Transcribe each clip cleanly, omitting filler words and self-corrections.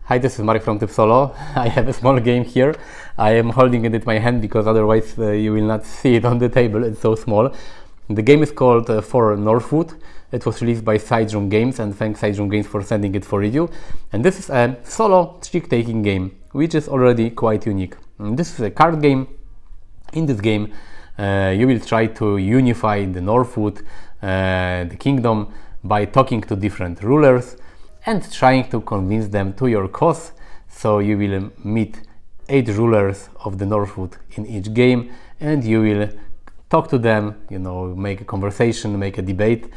Hi, this is Marek from Tryb Solo. I have a small game here. I am holding it in my hand because otherwise you will not see it on the table. It's so small. The game is called For Northwood. It was released by Sidesroom Games, and thanks Sidesroom Games for sending it for review. And this is a solo trick-taking game, which is already quite unique. And this is a card game. In this game, you will try to unify the Northwood, the kingdom, by talking to different rulers and trying to convince them to your cause. So you will meet 8 rulers of the Northwood in each game, and you will talk to them, make a conversation, make a debate.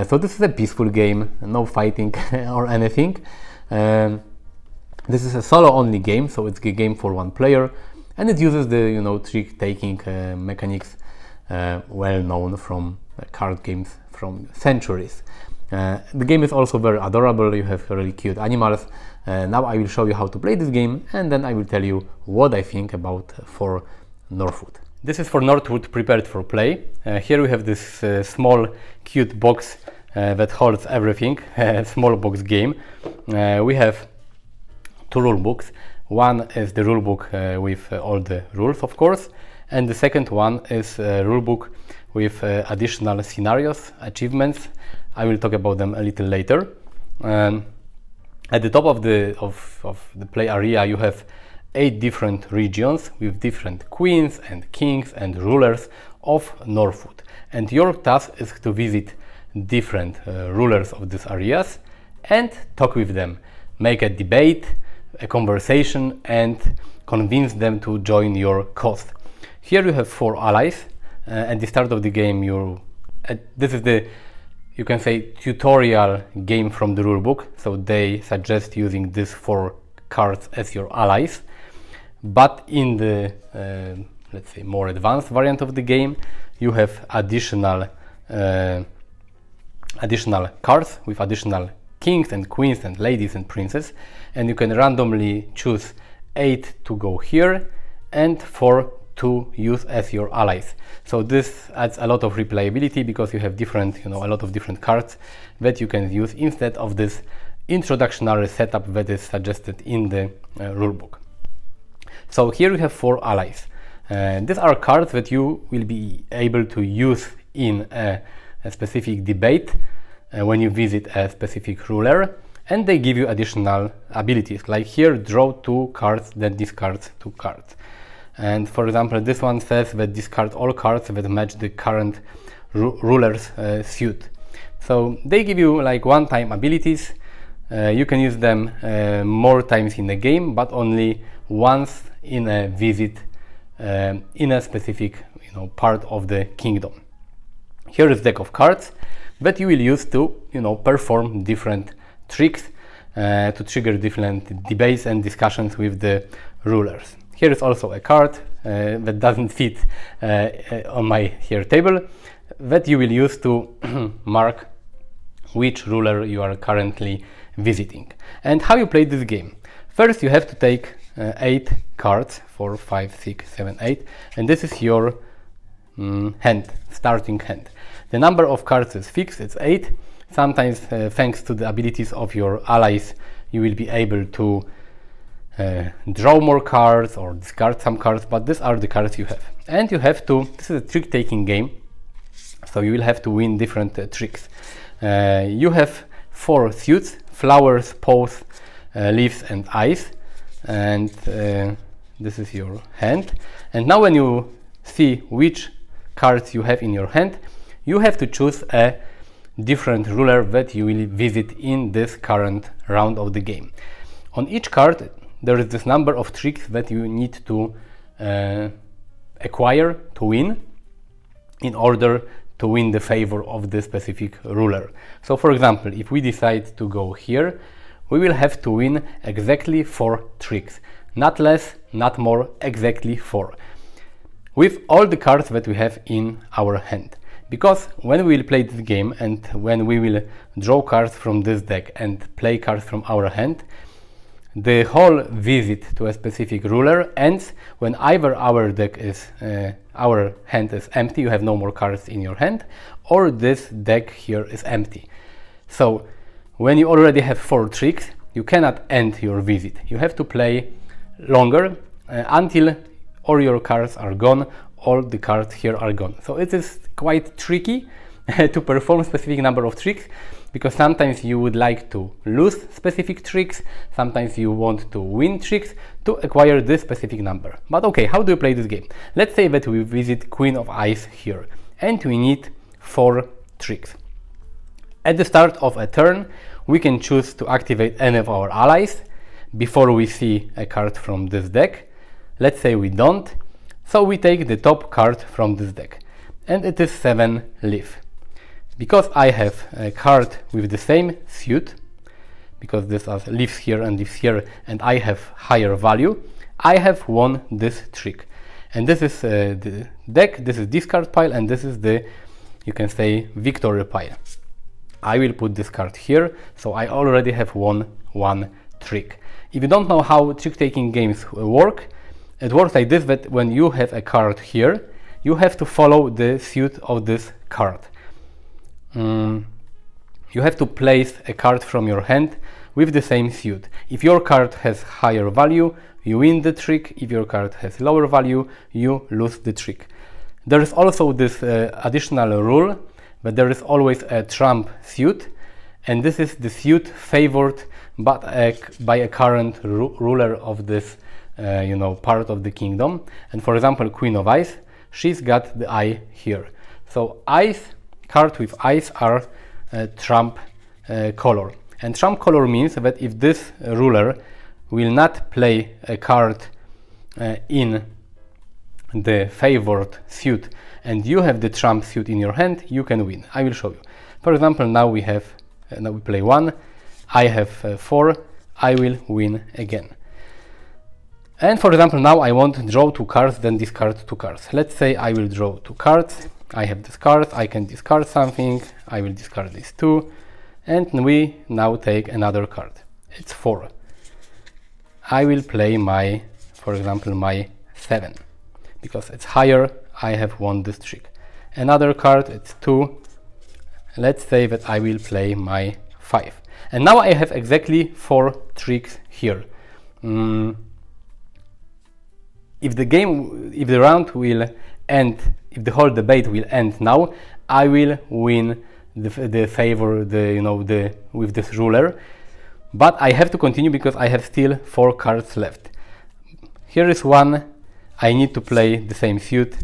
So this is a peaceful game, no fighting or anything. This is a solo-only game, so it's a game for one player, and it uses the trick-taking mechanics well known from card games from centuries. The game is also very adorable. You have really cute animals. Now I will show you how to play this game, and then I will tell you what I think about For Northwood. This is For Northwood prepared for play. Here we have this small cute box that holds everything, a small box game. We have 2 rule books. One is the rule book with all the rules, of course, and the second one is a rule book with additional scenarios, achievements. I will talk about them a little later. At the top of the play area, you have 8 different regions with different queens and kings and rulers of Northwood. And your task is to visit different rulers of these areas and talk with them, make a debate, a conversation, and convince them to join your cause. Here you have 4 allies. At the start of the game, this is the, you can say, tutorial game from the rulebook, so they suggest using these 4 cards as your allies. But in the, let's say, more advanced variant of the game, you have additional cards with additional kings and queens and ladies and princes, and you can randomly choose 8 to go here and 4 to use as your allies. So this adds a lot of replayability because you have different, a lot of different cards that you can use instead of this introductory setup that is suggested in the rulebook. So here we have 4 allies. These are cards that you will be able to use in a specific debate when you visit a specific ruler, and they give you additional abilities. Like here, draw 2 cards, then discard 2 cards. And for example, this one says that discard all cards that match the current ruler's suit. So they give you like one-time abilities. You can use them more times in the game, but only once in a visit in a specific part of the kingdom. Here is a deck of cards that you will use to perform different tricks to trigger different debates and discussions with the rulers. Here is also a card that doesn't fit on my here table that you will use to mark which ruler you are currently visiting. And how you play this game? First, you have to take 8 cards, 4, 5, 6, 7, 8, and this is your hand, starting hand. The number of cards is fixed, it's 8. Sometimes, thanks to the abilities of your allies, you will be able to draw more cards or discard some cards, but these are the cards you have. And you have to, this is a trick-taking game, so you will have to win different tricks. You have 4 suits: flowers, paws, leaves and eyes. And this is your hand. And now when you see which cards you have in your hand, you have to choose a different ruler that you will visit in this current round of the game. On each card, there is this number of tricks that you need to acquire to win in order to win the favor of the specific ruler. So for example, if we decide to go here, we will have to win exactly 4 tricks. Not less, not more, exactly 4. With all the cards that we have in our hand. Because when we will play this game and when we will draw cards from this deck and play cards from our hand, the whole visit to a specific ruler ends when either our deck is, our hand is empty, you have no more cards in your hand, or this deck here is empty. So when you already have 4 tricks, you cannot end your visit. You have to play longer until all your cards are gone, all the cards here are gone. So it is quite tricky to perform specific number of tricks, because sometimes you would like to lose specific tricks, sometimes you want to win tricks to acquire this specific number. But okay, how do you play this game? Let's say that we visit Queen of Ice here and we need 4 tricks. At the start of a turn, we can choose to activate any of our allies before we see a card from this deck. Let's say we don't, so we take the top card from this deck, and it is 7 leaf. Because I have a card with the same suit, because this are leaves here and leaves here, and I have higher value, I have won this trick. And this is the deck, this is discard pile, and this is the, you can say, victory pile. I will put this card here, so I already have won 1 trick. If you don't know how trick-taking games work, it works like this, that when you have a card here, you have to follow the suit of this card. You have to place a card from your hand with the same suit. If your card has higher value, you win the trick. If your card has lower value, you lose the trick. There is also this additional rule that there is always a trump suit, and this is the suit favored by a current ruler of this part of the kingdom. And for example, Queen of Ice, she's got the eye here. So ice, card with ice are trump color. And trump color means that if this ruler will not play a card in the favored suit and you have the trump suit in your hand, you can win. I will show you. For example, now we play 1, I have 4, I will win again. And for example, now I want to draw 2 cards, then discard 2 cards. Let's say I will draw 2 cards. I have this card, I can discard something, I will discard these 2, and we now take another card. It's 4. I will play for example, my 7. Because it's higher, I have won this trick. Another card, it's 2. Let's say that I will play my 5. And now I have exactly 4 tricks here. If the round will end, if the whole debate will end now, I will win the favor, with this ruler. But I have to continue because I have still 4 cards left. Here is 1. I need to play the same suit.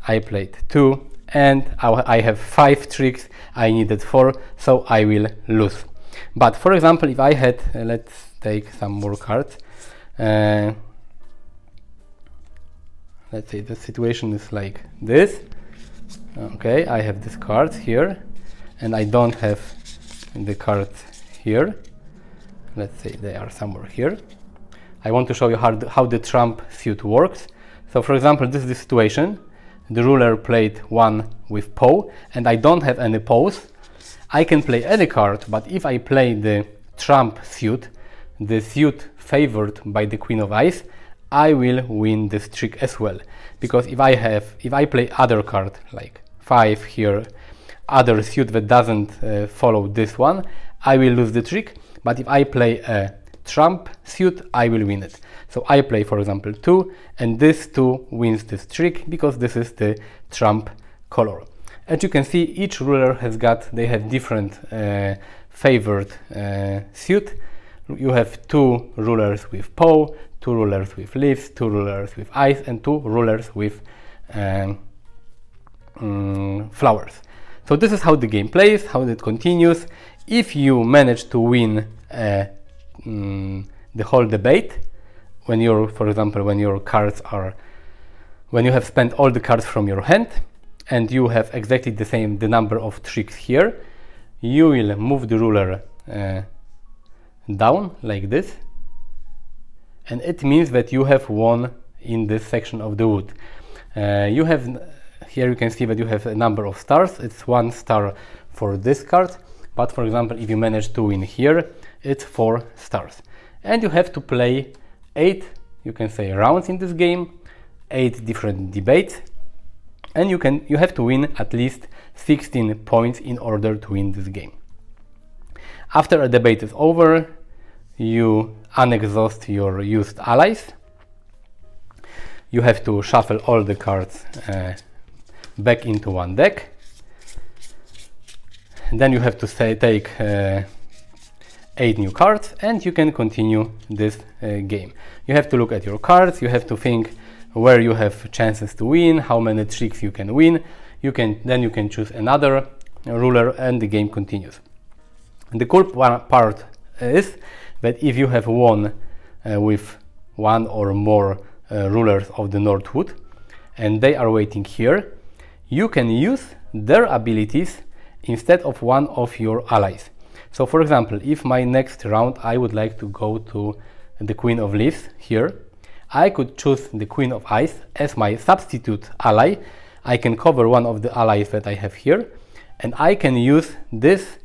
I played 2, and I have 5 tricks. I needed 4, so I will lose. But for example, if I had, let's take some more cards. Let's say the situation is like this. Okay, I have this card here, and I don't have the cards here. Let's say they are somewhere here. I want to show you how the trump suit works. So for example, this is the situation. The ruler played 1 with paw, and I don't have any paws. I can play any card, but if I play the trump suit, the suit favored by the Queen of Ice, I will win this trick as well. Because if I play other card, like 5 here, other suit that doesn't follow this one, I will lose the trick. But if I play a trump suit, I will win it. So I play, for example, 2, and this 2 wins this trick because this is the trump color. As you can see, each ruler they have different favored suit. You have 2 rulers with paw, 2 rulers with leaves, 2 rulers with ice, and 2 rulers with flowers. So this is how the game plays, how it continues. If you manage to win the whole debate, when you have spent all the cards from your hand, and you have exactly the number of tricks here, you will move the ruler down like this, and it means that you have won in this section of the wood. Here you can see that you have a number of stars. It's 1 star for this card, but for example, if you manage to win here, it's 4 stars. And you have to play 8, you can say, rounds in this game, 8 different debates, and you have to win at least 16 points in order to win this game. After a debate is over, you unexhaust your used allies. You have to shuffle all the cards back into one deck. Then you have to take 8 new cards, and you can continue this game. You have to look at your cards, you have to think where you have chances to win, how many tricks you can win. Then you can choose another ruler, and the game continues. The cool part is that if you have won with one or more rulers of the Northwood and they are waiting here, you can use their abilities instead of one of your allies. So for example, if my next round I would like to go to the Queen of Leaves here, I could choose the Queen of Ice as my substitute ally. I can cover one of the allies that I have here, and I can use this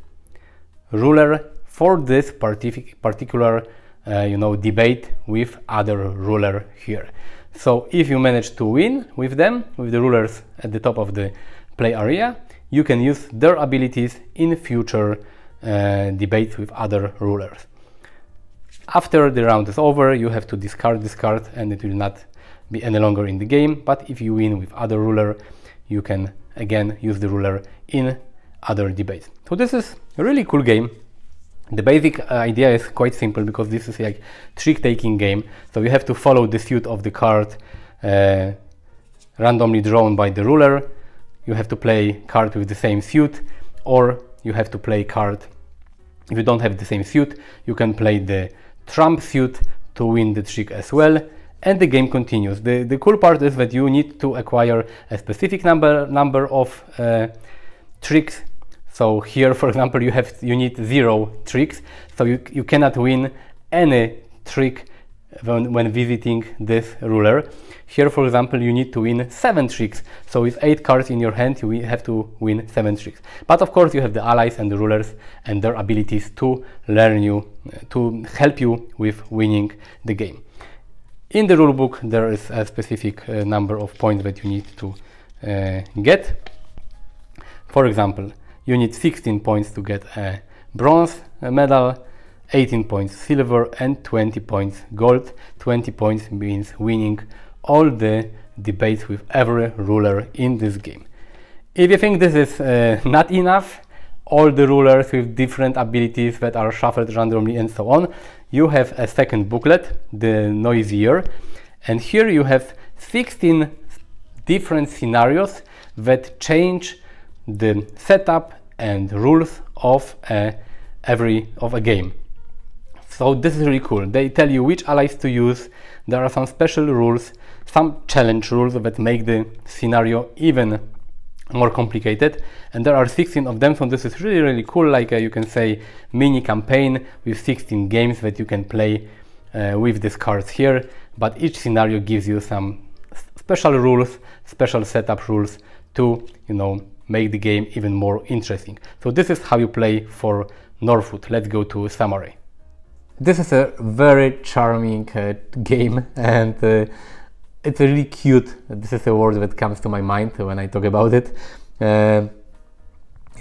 ruler for this particular debate with other ruler here. So if you manage to win with them, with the rulers at the top of the play area, you can use their abilities in future debates with other rulers. After the round is over, you have to discard this card and it will not be any longer in the game. But if you win with other ruler, you can again use the ruler in other debates. So this is a really cool game. The basic idea is quite simple because this is like trick-taking game. So you have to follow the suit of the card randomly drawn by the ruler. You have to play card with the same suit, or you have to play card. If you don't have the same suit, you can play the trump suit to win the trick as well, and the game continues. The cool part is that you need to acquire a specific number of tricks. So here, for example, you need 0 tricks, so you cannot win any trick when visiting this ruler. Here, for example, you need to win 7 tricks. So with 8 cards in your hand, you have to win 7 tricks. But of course, you have the allies and the rulers and their abilities to to help you with winning the game. In the rulebook, there is a specific number of points that you need to get. For example, you need 16 points to get a bronze medal, 18 points silver, and 20 points gold. 20 points means winning all the debates with every ruler in this game. If you think this is not enough, all the rulers with different abilities that are shuffled randomly and so on, you have a second booklet, the Noisier, and here you have 16 different scenarios that change the setup and rules of a game. So this is really cool. They tell you which allies to use. There are some special rules, some challenge rules that make the scenario even more complicated, and there are 16 of them. So this is really cool, like you can say mini campaign with 16 games that you can play with these cards here, but each scenario gives you some special rules, special setup rules to make the game even more interesting. So this is how you play for Northwood. Let's go to summary. This is a very charming game, and it's really cute. This is a word that comes to my mind when I talk about it. You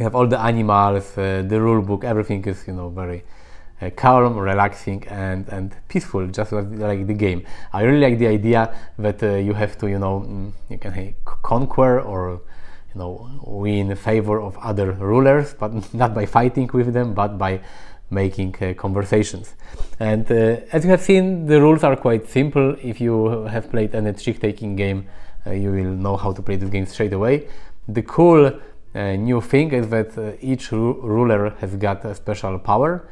have all the animals, the rule book, everything is very calm, relaxing, and peaceful, just like the game. I really like the idea that you have to you can conquer or win in favor of other rulers, but not by fighting with them, but by making conversations. And as you have seen, the rules are quite simple. If you have played any trick-taking game, you will know how to play this game straight away. The cool new thing is that each ruler has got a special power.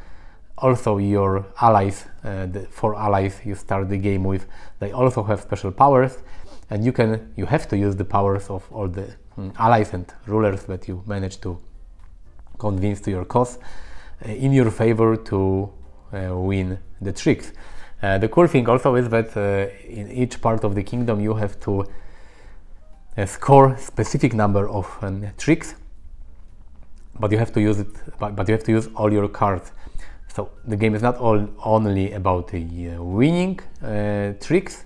Also, your allies, the 4 allies you start the game with, they also have special powers, and you have to use the powers of all the allies and rulers that you manage to convince to your cause in your favor to win the tricks. The cool thing also is that in each part of the kingdom you have to score specific number of tricks, but you have to use but you have to use all your cards. So the game is not only about winning tricks,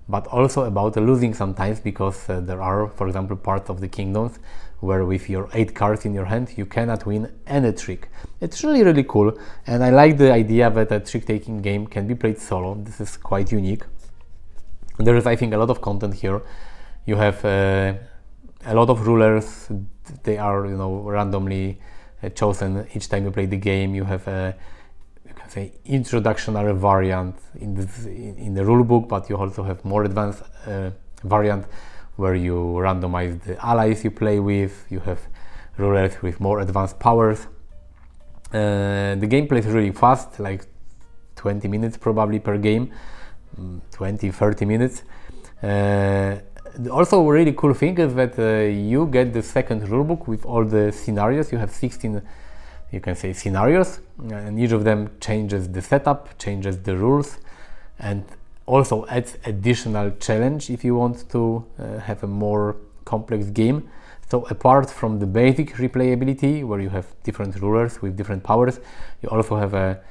but also about losing sometimes, because there are, for example, parts of the kingdoms where with your 8 cards in your hand you cannot win any trick. It's really cool, and I like the idea that a trick-taking game can be played solo. This is quite unique. There is, I think, a lot of content here. You have a lot of rulers. They are, randomly chosen each time you play the game. You have a, you can say, introductory variant in the rule book, but you also have more advanced variant where you randomize the allies you play with. You have rulers with more advanced powers. The gameplay is really fast, like 20 minutes probably per game, 20-30 minutes. Also, a really cool thing is that you get the second rulebook with all the scenarios. You have 16, you can say, scenarios, and each of them changes the setup, changes the rules, and also adds additional challenge if you want to have a more complex game. So apart from the basic replayability, where you have different rulers with different powers, you also have a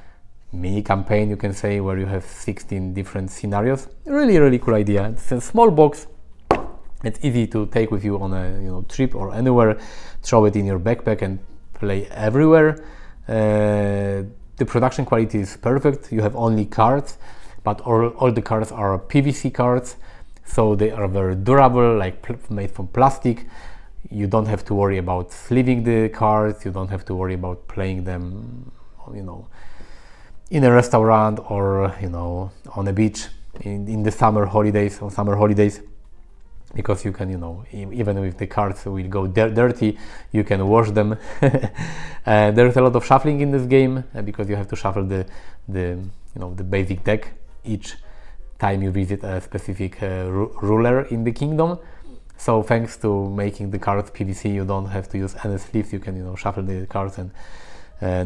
mini campaign, you can say, where you have 16 different scenarios. Really cool idea. It's a small box. It's easy to take with you on a trip or anywhere. Throw it in your backpack and play everywhere. The production quality is perfect. You have only cards, but all the cards are PVC cards, so they are very durable, like made from plastic. You don't have to worry about sleeving the cards. You don't have to worry about playing them, in a restaurant or on a beach in the summer holidays, because you can, even if the cards will go dirty, you can wash them. There's a lot of shuffling in this game because you have to shuffle the basic deck each time you visit a specific ruler in the kingdom. So thanks to making the cards PVC, you don't have to use any sleeves. You can shuffle the cards and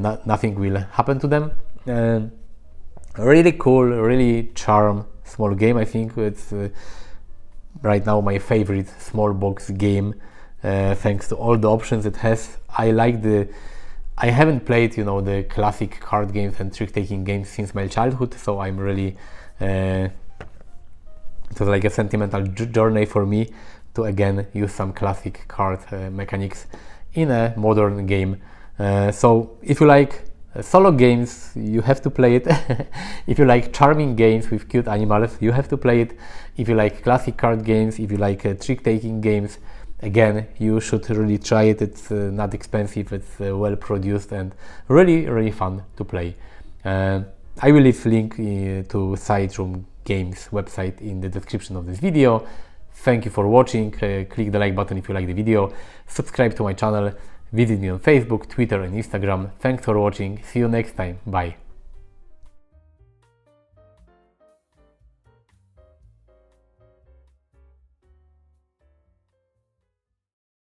nothing will happen to them. Really cool, really charm small game. I think it's right now my favorite small box game, thanks to all the options it has. I haven't played the classic card games and trick-taking games since my childhood, so I'm really it was like a sentimental journey for me to again use some classic card mechanics in a modern game. So if you like solo games, you have to play it. If you like charming games with cute animals, you have to play it. If you like classic card games, if you like trick-taking games, again, you should really try it. It's not expensive, it's well produced and really fun to play. I will leave link to Side Room Games website in the description of this video. Thank you for watching. Click the like button if you like the video. Subscribe to my channel. Visit me on Facebook, Twitter and Instagram. Thanks for watching. See you next time. Bye.